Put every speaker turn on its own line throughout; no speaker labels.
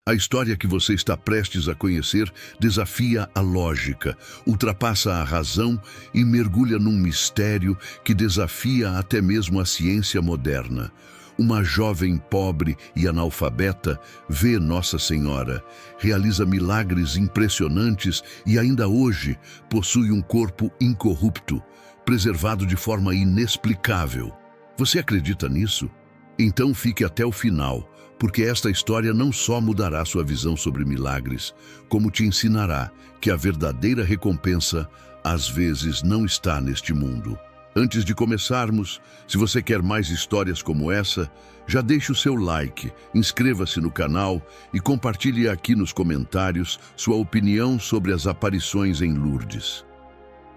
A história que você está prestes a conhecer desafia a lógica, ultrapassa a razão e mergulha num mistério que desafia até mesmo a ciência moderna. Uma jovem pobre e analfabeta vê Nossa Senhora, realiza milagres impressionantes e ainda hoje possui um corpo incorrupto, preservado de forma inexplicável. Você acredita nisso? Então fique até o final, porque esta história não só mudará sua visão sobre milagres, como te ensinará que a verdadeira recompensa às vezes não está neste mundo. Antes de começarmos, se você quer mais histórias como essa, já deixe o seu like, inscreva-se no canal e compartilhe aqui nos comentários sua opinião sobre as aparições em Lourdes.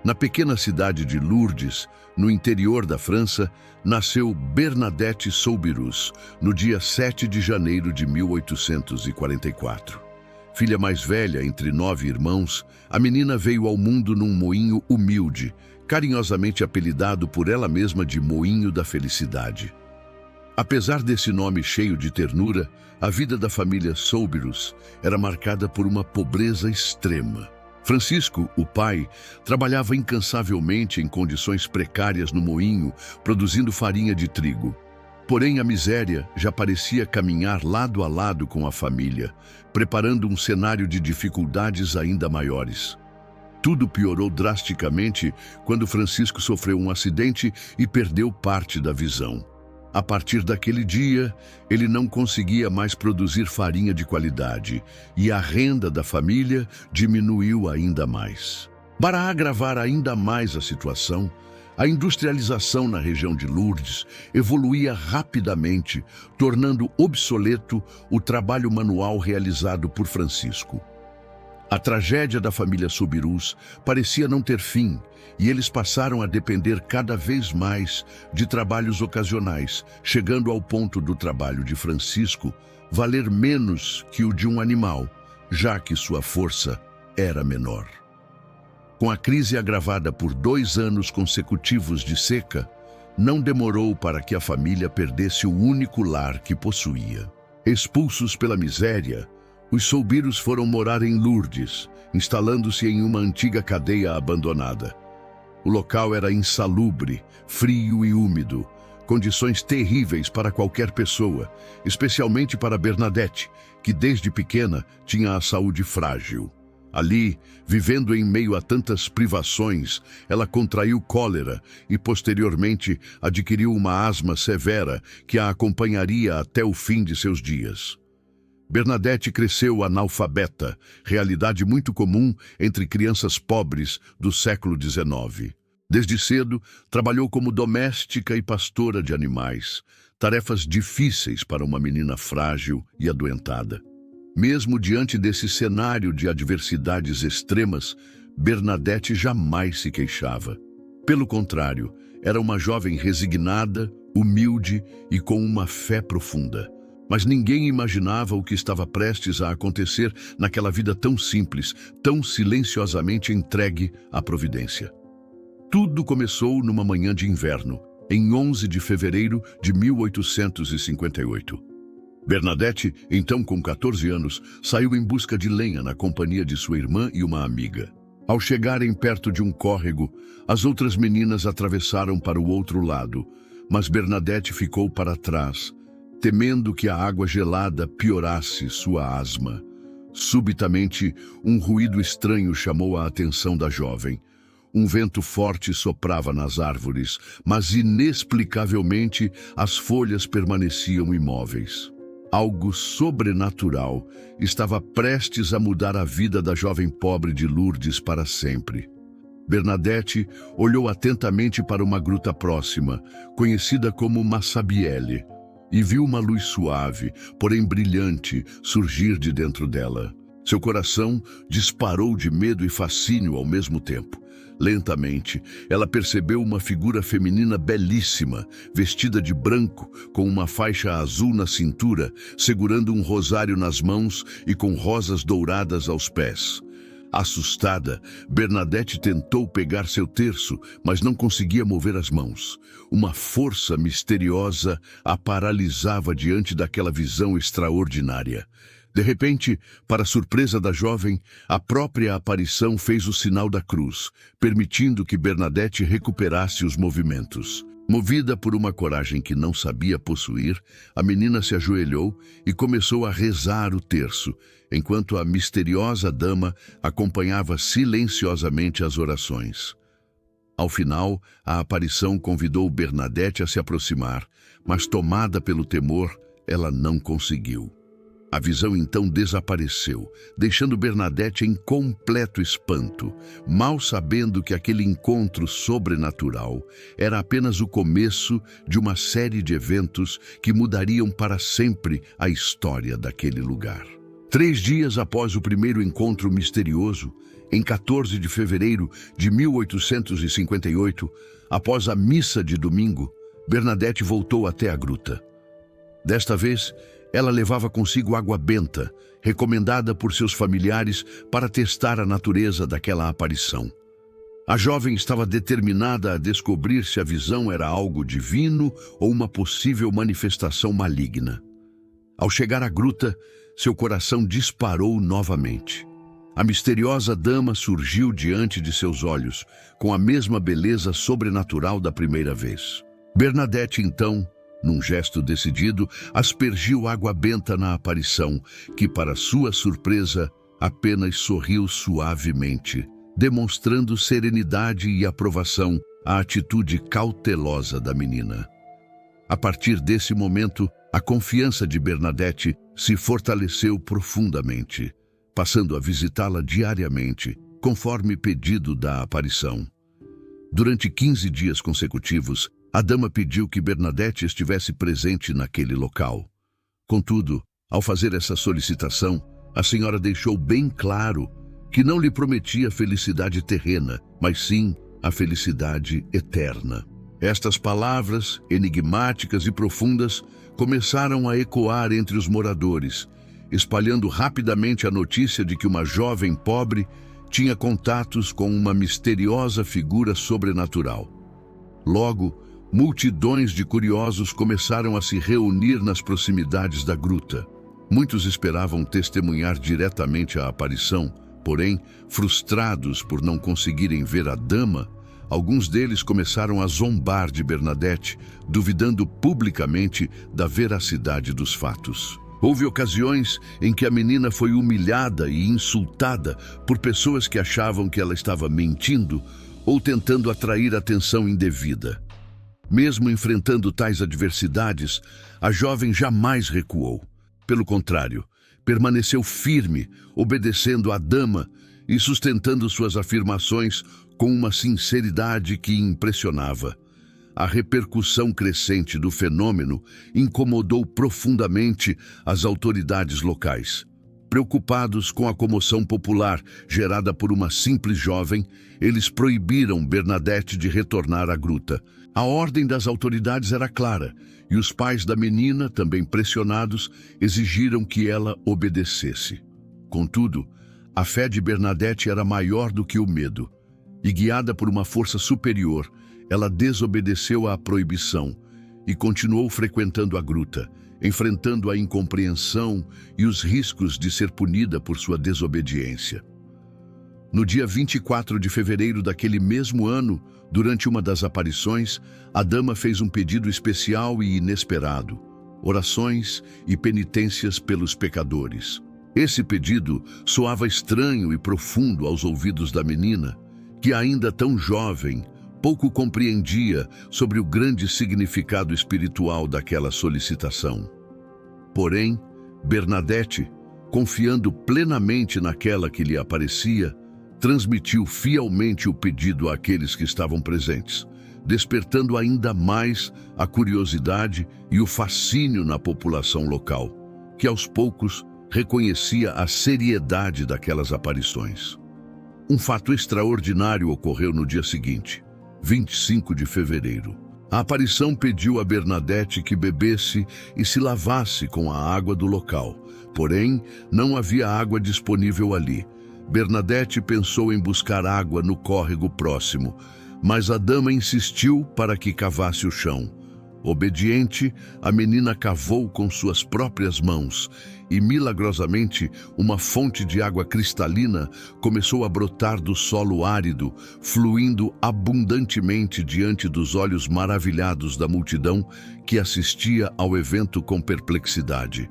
Na pequena cidade de Lourdes, no interior da França, nasceu Bernadette Soubirous, no dia 7 de janeiro de 1844. Filha mais velha entre 9 irmãos, a menina veio ao mundo num moinho humilde, carinhosamente apelidado por ela mesma de Moinho da Felicidade. Apesar desse nome cheio de ternura, a vida da família Soubirous era marcada por uma pobreza extrema. Francisco, o pai, trabalhava incansavelmente em condições precárias no moinho, produzindo farinha de trigo. Porém, a miséria já parecia caminhar lado a lado com a família, preparando um cenário de dificuldades ainda maiores. Tudo piorou drasticamente quando Francisco sofreu um acidente e perdeu parte da visão. A partir daquele dia, ele não conseguia mais produzir farinha de qualidade e a renda da família diminuiu ainda mais. Para agravar ainda mais a situação, a industrialização na região de Lourdes evoluía rapidamente, tornando obsoleto o trabalho manual realizado por Francisco. A tragédia da família Soubirous parecia não ter fim e eles passaram a depender cada vez mais de trabalhos ocasionais, chegando ao ponto do trabalho de Francisco valer menos que o de um animal, já que sua força era menor. Com a crise agravada por 2 anos consecutivos de seca, não demorou para que a família perdesse o único lar que possuía. Expulsos pela miséria, os Soubirous foram morar em Lourdes, instalando-se em uma antiga cadeia abandonada. O local era insalubre, frio e úmido, condições terríveis para qualquer pessoa, especialmente para Bernadette, que desde pequena tinha a saúde frágil. Ali, vivendo em meio a tantas privações, ela contraiu cólera e posteriormente adquiriu uma asma severa que a acompanharia até o fim de seus dias. Bernadette cresceu analfabeta, realidade muito comum entre crianças pobres do século XIX. Desde cedo, trabalhou como doméstica e pastora de animais, tarefas difíceis para uma menina frágil e adoentada. Mesmo diante desse cenário de adversidades extremas, Bernadette jamais se queixava. Pelo contrário, era uma jovem resignada, humilde e com uma fé profunda. Mas ninguém imaginava o que estava prestes a acontecer naquela vida tão simples, tão silenciosamente entregue à providência. Tudo começou numa manhã de inverno, em 11 de fevereiro de 1858. Bernadette, então com 14 anos, saiu em busca de lenha na companhia de sua irmã e uma amiga. Ao chegarem perto de um córrego, as outras meninas atravessaram para o outro lado, mas Bernadette ficou para trás, temendo que a água gelada piorasse sua asma. Subitamente, um ruído estranho chamou a atenção da jovem. Um vento forte soprava nas árvores, mas inexplicavelmente as folhas permaneciam imóveis. Algo sobrenatural estava prestes a mudar a vida da jovem pobre de Lourdes para sempre. Bernadette olhou atentamente para uma gruta próxima, conhecida como Massabielle, e viu uma luz suave, porém brilhante, surgir de dentro dela. Seu coração disparou de medo e fascínio ao mesmo tempo. Lentamente, ela percebeu uma figura feminina belíssima, vestida de branco, com uma faixa azul na cintura, segurando um rosário nas mãos e com rosas douradas aos pés. Assustada, Bernadette tentou pegar seu terço, mas não conseguia mover as mãos. Uma força misteriosa a paralisava diante daquela visão extraordinária. De repente, para surpresa da jovem, a própria aparição fez o sinal da cruz, permitindo que Bernadette recuperasse os movimentos. Movida por uma coragem que não sabia possuir, a menina se ajoelhou e começou a rezar o terço, enquanto a misteriosa dama acompanhava silenciosamente as orações. Ao final, a aparição convidou Bernadette a se aproximar, mas tomada pelo temor, ela não conseguiu. A visão então desapareceu, deixando Bernadette em completo espanto, mal sabendo que aquele encontro sobrenatural era apenas o começo de uma série de eventos que mudariam para sempre a história daquele lugar. 3 dias após o primeiro encontro misterioso, em 14 de fevereiro de 1858, após a missa de domingo, Bernadette voltou até a gruta. Desta vez, ela levava consigo água benta, recomendada por seus familiares para testar a natureza daquela aparição. A jovem estava determinada a descobrir se a visão era algo divino ou uma possível manifestação maligna. Ao chegar à gruta, seu coração disparou novamente. A misteriosa dama surgiu diante de seus olhos, com a mesma beleza sobrenatural da primeira vez. Bernadette, então, num gesto decidido, aspergiu água benta na aparição, que, para sua surpresa, apenas sorriu suavemente, demonstrando serenidade e aprovação à atitude cautelosa da menina. A partir desse momento, a confiança de Bernadette se fortaleceu profundamente, passando a visitá-la diariamente, conforme pedido da aparição. Durante 15 dias consecutivos, a dama pediu que Bernadette estivesse presente naquele local. Contudo, ao fazer essa solicitação, a senhora deixou bem claro que não lhe prometia felicidade terrena, mas sim a felicidade eterna. Estas palavras, enigmáticas e profundas, começaram a ecoar entre os moradores, espalhando rapidamente a notícia de que uma jovem pobre tinha contatos com uma misteriosa figura sobrenatural. Logo, multidões de curiosos começaram a se reunir nas proximidades da gruta. Muitos esperavam testemunhar diretamente a aparição, porém, frustrados por não conseguirem ver a dama, alguns deles começaram a zombar de Bernadette, duvidando publicamente da veracidade dos fatos. Houve ocasiões em que a menina foi humilhada e insultada por pessoas que achavam que ela estava mentindo ou tentando atrair atenção indevida. Mesmo enfrentando tais adversidades, a jovem jamais recuou. Pelo contrário, permaneceu firme, obedecendo à dama e sustentando suas afirmações com uma sinceridade que impressionava. A repercussão crescente do fenômeno incomodou profundamente as autoridades locais. Preocupados com a comoção popular gerada por uma simples jovem, eles proibiram Bernadette de retornar à gruta. A ordem das autoridades era clara, e os pais da menina, também pressionados, exigiram que ela obedecesse. Contudo, a fé de Bernadette era maior do que o medo, e guiada por uma força superior, ela desobedeceu à proibição e continuou frequentando a gruta, enfrentando a incompreensão e os riscos de ser punida por sua desobediência. No dia 24 de fevereiro daquele mesmo ano, durante uma das aparições, a dama fez um pedido especial e inesperado: orações e penitências pelos pecadores. Esse pedido soava estranho e profundo aos ouvidos da menina, que ainda tão jovem, pouco compreendia sobre o grande significado espiritual daquela solicitação. Porém, Bernadette, confiando plenamente naquela que lhe aparecia, transmitiu fielmente o pedido àqueles que estavam presentes, despertando ainda mais a curiosidade e o fascínio na população local, que aos poucos reconhecia a seriedade daquelas aparições. Um fato extraordinário ocorreu no dia seguinte, 25 de fevereiro. A aparição pediu a Bernadette que bebesse e se lavasse com a água do local. Porém, não havia água disponível ali. Bernadette pensou em buscar água no córrego próximo, mas a dama insistiu para que cavasse o chão. Obediente, a menina cavou com suas próprias mãos e, milagrosamente, uma fonte de água cristalina começou a brotar do solo árido, fluindo abundantemente diante dos olhos maravilhados da multidão que assistia ao evento com perplexidade.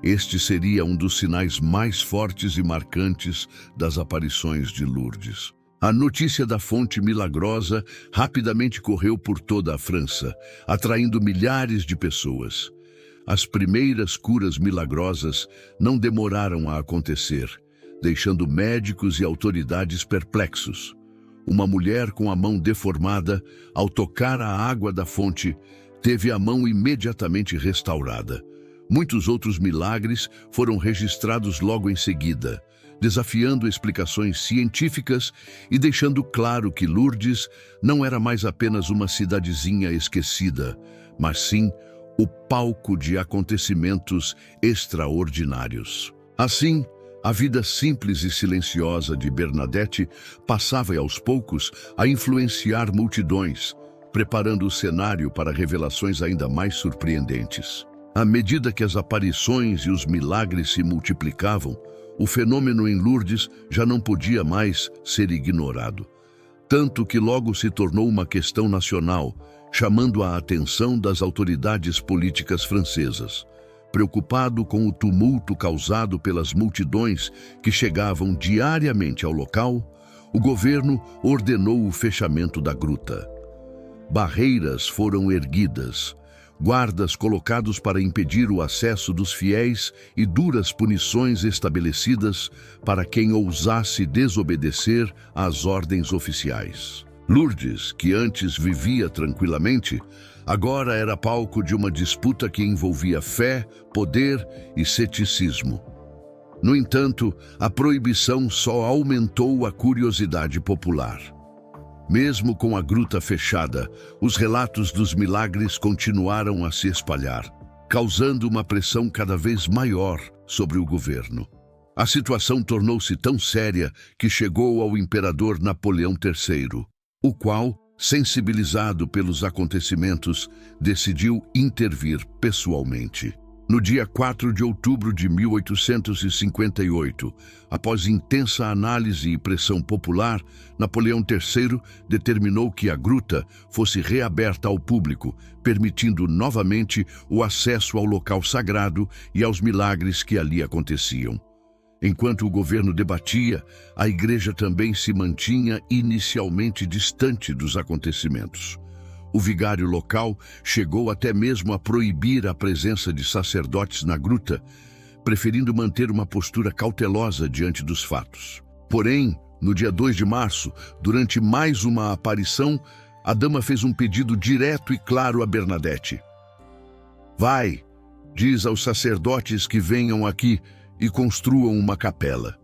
Este seria um dos sinais mais fortes e marcantes das aparições de Lourdes. A notícia da fonte milagrosa rapidamente correu por toda a França, atraindo milhares de pessoas. As primeiras curas milagrosas não demoraram a acontecer, deixando médicos e autoridades perplexos. Uma mulher com a mão deformada, ao tocar a água da fonte, teve a mão imediatamente restaurada. Muitos outros milagres foram registrados logo em seguida, desafiando explicações científicas e deixando claro que Lourdes não era mais apenas uma cidadezinha esquecida, mas sim o palco de acontecimentos extraordinários. Assim, a vida simples e silenciosa de Bernadette passava aos poucos a influenciar multidões, preparando o cenário para revelações ainda mais surpreendentes. À medida que as aparições e os milagres se multiplicavam, o fenômeno em Lourdes já não podia mais ser ignorado, tanto que logo se tornou uma questão nacional, chamando a atenção das autoridades políticas francesas. Preocupado com o tumulto causado pelas multidões que chegavam diariamente ao local, o governo ordenou o fechamento da gruta. Barreiras foram erguidas, guardas colocados para impedir o acesso dos fiéis e duras punições estabelecidas para quem ousasse desobedecer às ordens oficiais. Lourdes, que antes vivia tranquilamente, agora era palco de uma disputa que envolvia fé, poder e ceticismo. No entanto, a proibição só aumentou a curiosidade popular. Mesmo com a gruta fechada, os relatos dos milagres continuaram a se espalhar, causando uma pressão cada vez maior sobre o governo. A situação tornou-se tão séria que chegou ao imperador Napoleão III, o qual, sensibilizado pelos acontecimentos, decidiu intervir pessoalmente. No dia 4 de outubro de 1858, após intensa análise e pressão popular, Napoleão III determinou que a gruta fosse reaberta ao público, permitindo novamente o acesso ao local sagrado e aos milagres que ali aconteciam. Enquanto o governo debatia, a igreja também se mantinha inicialmente distante dos acontecimentos. O vigário local chegou até mesmo a proibir a presença de sacerdotes na gruta, preferindo manter uma postura cautelosa diante dos fatos. Porém, no dia 2 de março, durante mais uma aparição, a dama fez um pedido direto e claro a Bernadette. Vai, diz aos sacerdotes que venham aqui e construam uma capela.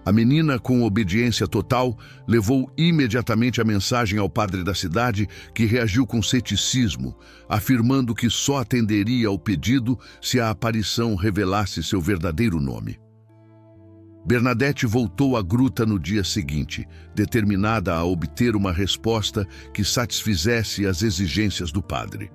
A menina, com obediência total, levou imediatamente a mensagem ao padre da cidade, que reagiu com ceticismo, afirmando que só atenderia ao pedido se a aparição revelasse seu verdadeiro nome. Bernadette voltou à gruta no dia seguinte, determinada a obter uma resposta que satisfizesse as exigências do padre.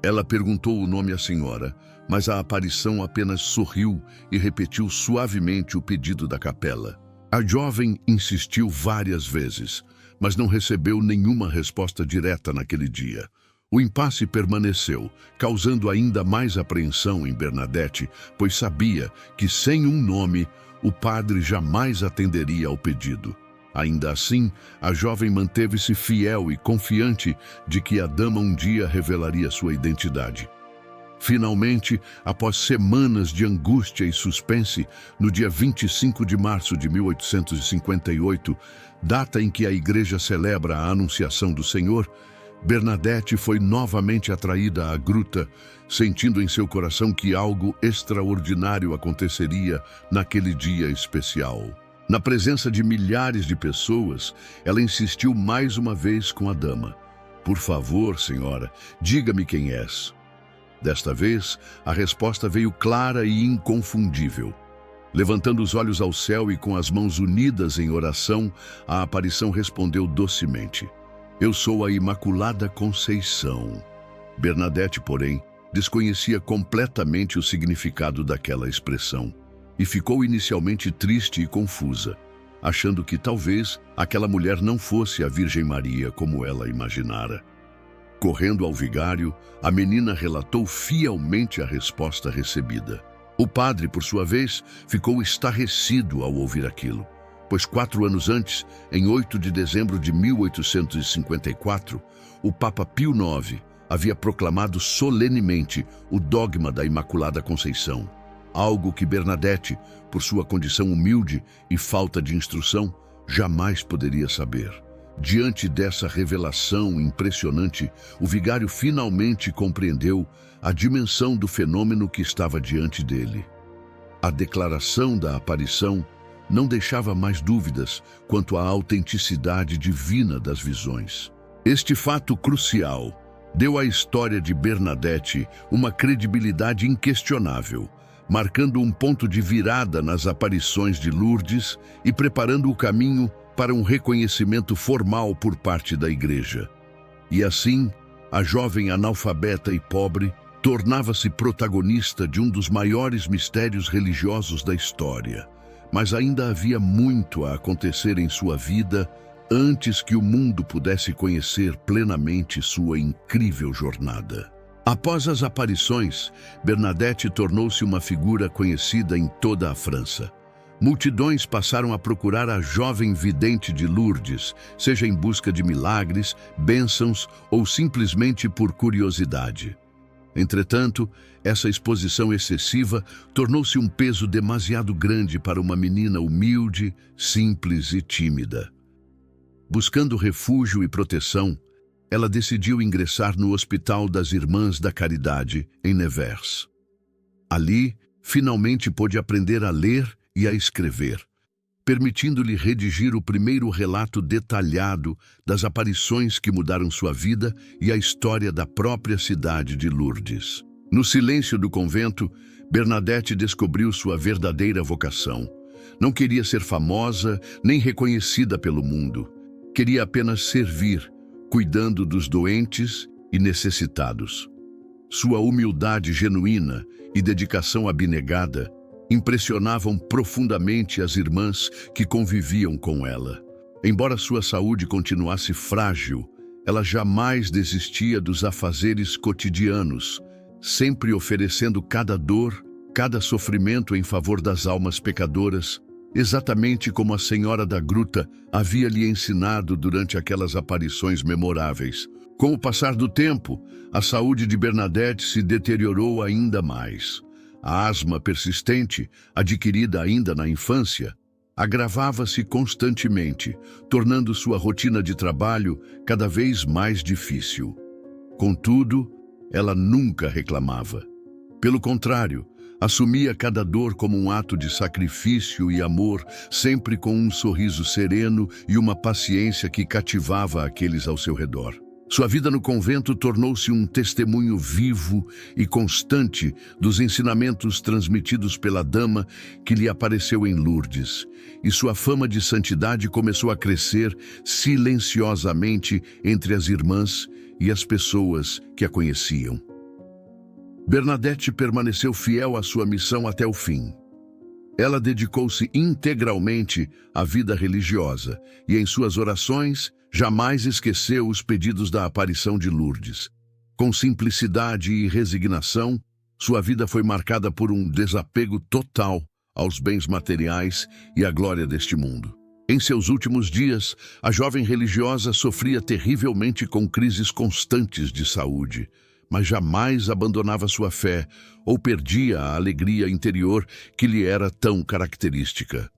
Ela perguntou o nome à senhora, mas a aparição apenas sorriu e repetiu suavemente o pedido da capela. A jovem insistiu várias vezes, mas não recebeu nenhuma resposta direta naquele dia. O impasse permaneceu, causando ainda mais apreensão em Bernadette, pois sabia que sem um nome, o padre jamais atenderia ao pedido. Ainda assim, a jovem manteve-se fiel e confiante de que a dama um dia revelaria sua identidade. Finalmente, após semanas de angústia e suspense, no dia 25 de março de 1858, data em que a igreja celebra a Anunciação do Senhor, Bernadette foi novamente atraída à gruta, sentindo em seu coração que algo extraordinário aconteceria naquele dia especial. Na presença de milhares de pessoas, ela insistiu mais uma vez com a dama. Por favor, senhora, diga-me quem és. Desta vez, a resposta veio clara e inconfundível. Levantando os olhos ao céu e com as mãos unidas em oração, a aparição respondeu docemente. Eu sou a Imaculada Conceição. Bernadette, porém, desconhecia completamente o significado daquela expressão e ficou inicialmente triste e confusa, achando que talvez aquela mulher não fosse a Virgem Maria como ela imaginara. Correndo ao vigário, a menina relatou fielmente a resposta recebida. O padre, por sua vez, ficou estarrecido ao ouvir aquilo, pois 4 anos antes, em 8 de dezembro de 1854, o Papa Pio IX havia proclamado solenemente o dogma da Imaculada Conceição, algo que Bernadette, por sua condição humilde e falta de instrução, jamais poderia saber. Diante dessa revelação impressionante, o vigário finalmente compreendeu a dimensão do fenômeno que estava diante dele. A declaração da aparição não deixava mais dúvidas quanto à autenticidade divina das visões. Este fato crucial deu à história de Bernadette uma credibilidade inquestionável, marcando um ponto de virada nas aparições de Lourdes e preparando o caminho para um reconhecimento formal por parte da Igreja. E assim, a jovem analfabeta e pobre tornava-se protagonista de um dos maiores mistérios religiosos da história. Mas ainda havia muito a acontecer em sua vida antes que o mundo pudesse conhecer plenamente sua incrível jornada. Após as aparições, Bernadette tornou-se uma figura conhecida em toda a França. Multidões passaram a procurar a jovem vidente de Lourdes, seja em busca de milagres, bênçãos ou simplesmente por curiosidade. Entretanto, essa exposição excessiva tornou-se um peso demasiado grande para uma menina humilde, simples e tímida. Buscando refúgio e proteção, ela decidiu ingressar no Hospital das Irmãs da Caridade, em Nevers. Ali, finalmente pôde aprender a ler e a escrever, permitindo-lhe redigir o primeiro relato detalhado das aparições que mudaram sua vida e a história da própria cidade de Lourdes. No silêncio do convento, Bernadette descobriu sua verdadeira vocação. Não queria ser famosa nem reconhecida pelo mundo. Queria apenas servir, cuidando dos doentes e necessitados. Sua humildade genuína e dedicação abnegada impressionavam profundamente as irmãs que conviviam com ela. Embora sua saúde continuasse frágil, ela jamais desistia dos afazeres cotidianos, sempre oferecendo cada dor, cada sofrimento em favor das almas pecadoras, exatamente como a Senhora da Gruta havia lhe ensinado durante aquelas aparições memoráveis. Com o passar do tempo, a saúde de Bernadette se deteriorou ainda mais. A asma persistente, adquirida ainda na infância, agravava-se constantemente, tornando sua rotina de trabalho cada vez mais difícil. Contudo, ela nunca reclamava. Pelo contrário, assumia cada dor como um ato de sacrifício e amor, sempre com um sorriso sereno e uma paciência que cativava aqueles ao seu redor. Sua vida no convento tornou-se um testemunho vivo e constante dos ensinamentos transmitidos pela dama que lhe apareceu em Lourdes, e sua fama de santidade começou a crescer silenciosamente entre as irmãs e as pessoas que a conheciam. Bernadette permaneceu fiel à sua missão até o fim. Ela dedicou-se integralmente à vida religiosa e, em suas orações, jamais esqueceu os pedidos da aparição de Lourdes. Com simplicidade e resignação, sua vida foi marcada por um desapego total aos bens materiais e à glória deste mundo. Em seus últimos dias, a jovem religiosa sofria terrivelmente com crises constantes de saúde, mas jamais abandonava sua fé ou perdia a alegria interior que lhe era tão característica.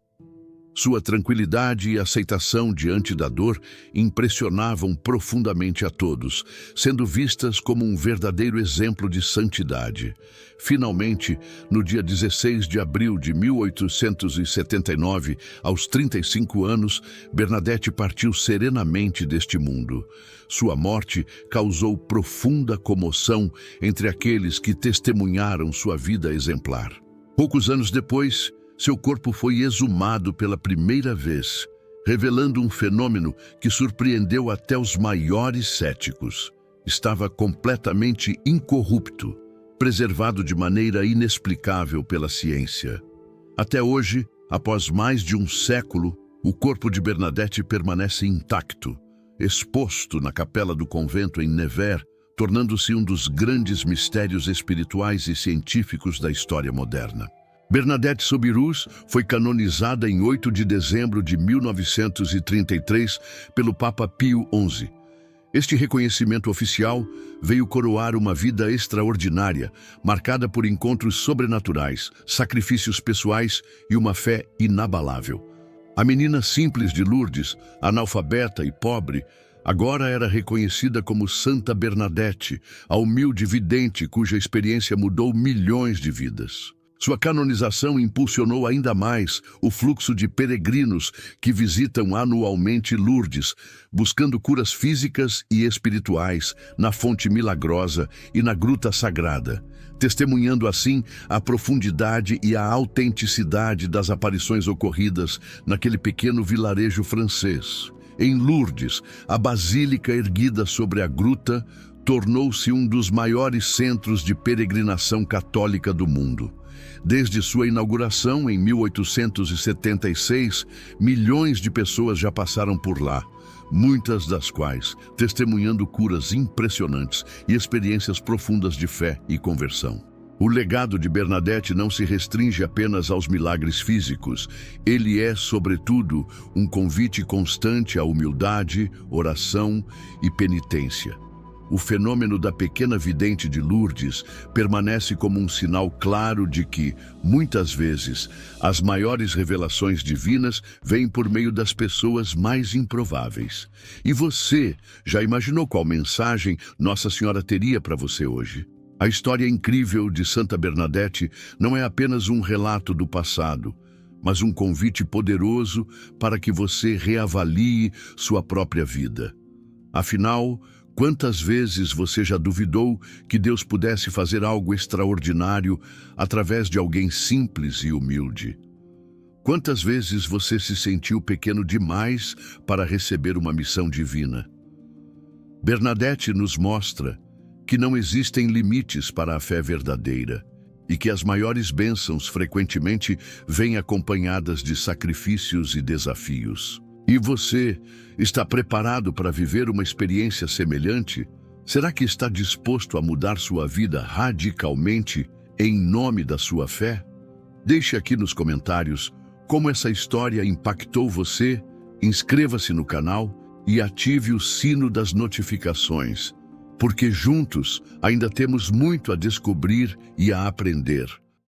Sua tranquilidade e aceitação diante da dor impressionavam profundamente a todos, sendo vistas como um verdadeiro exemplo de santidade. Finalmente, no dia 16 de abril de 1879, aos 35 anos, Bernadette partiu serenamente deste mundo. Sua morte causou profunda comoção entre aqueles que testemunharam sua vida exemplar. Poucos anos depois, seu corpo foi exumado pela primeira vez, revelando um fenômeno que surpreendeu até os maiores céticos. Estava completamente incorrupto, preservado de maneira inexplicável pela ciência. Até hoje, após mais de um século, o corpo de Bernadette permanece intacto, exposto na capela do convento em Nevers, tornando-se um dos grandes mistérios espirituais e científicos da história moderna. Bernadette Soubirous foi canonizada em 8 de dezembro de 1933 pelo Papa Pio XI. Este reconhecimento oficial veio coroar uma vida extraordinária, marcada por encontros sobrenaturais, sacrifícios pessoais e uma fé inabalável. A menina simples de Lourdes, analfabeta e pobre, agora era reconhecida como Santa Bernadette, a humilde vidente cuja experiência mudou milhões de vidas. Sua canonização impulsionou ainda mais o fluxo de peregrinos que visitam anualmente Lourdes, buscando curas físicas e espirituais na fonte milagrosa e na gruta sagrada, testemunhando assim a profundidade e a autenticidade das aparições ocorridas naquele pequeno vilarejo francês. Em Lourdes, a basílica erguida sobre a gruta tornou-se um dos maiores centros de peregrinação católica do mundo. Desde sua inauguração em 1876, milhões de pessoas já passaram por lá, muitas das quais testemunhando curas impressionantes e experiências profundas de fé e conversão. O legado de Bernadette não se restringe apenas aos milagres físicos. Ele é, sobretudo, um convite constante à humildade, oração e penitência. O fenômeno da pequena vidente de Lourdes permanece como um sinal claro de que, muitas vezes, as maiores revelações divinas vêm por meio das pessoas mais improváveis. E você já imaginou qual mensagem Nossa Senhora teria para você hoje? A história incrível de Santa Bernadette não é apenas um relato do passado, mas um convite poderoso para que você reavalie sua própria vida. Afinal, quantas vezes você já duvidou que Deus pudesse fazer algo extraordinário através de alguém simples e humilde? Quantas vezes você se sentiu pequeno demais para receber uma missão divina? Bernadette nos mostra que não existem limites para a fé verdadeira e que as maiores bênçãos frequentemente vêm acompanhadas de sacrifícios e desafios. E você está preparado para viver uma experiência semelhante? Será que está disposto a mudar sua vida radicalmente em nome da sua fé? Deixe aqui nos comentários como essa história impactou você, inscreva-se no canal e ative o sino das notificações, porque juntos ainda temos muito a descobrir e a aprender.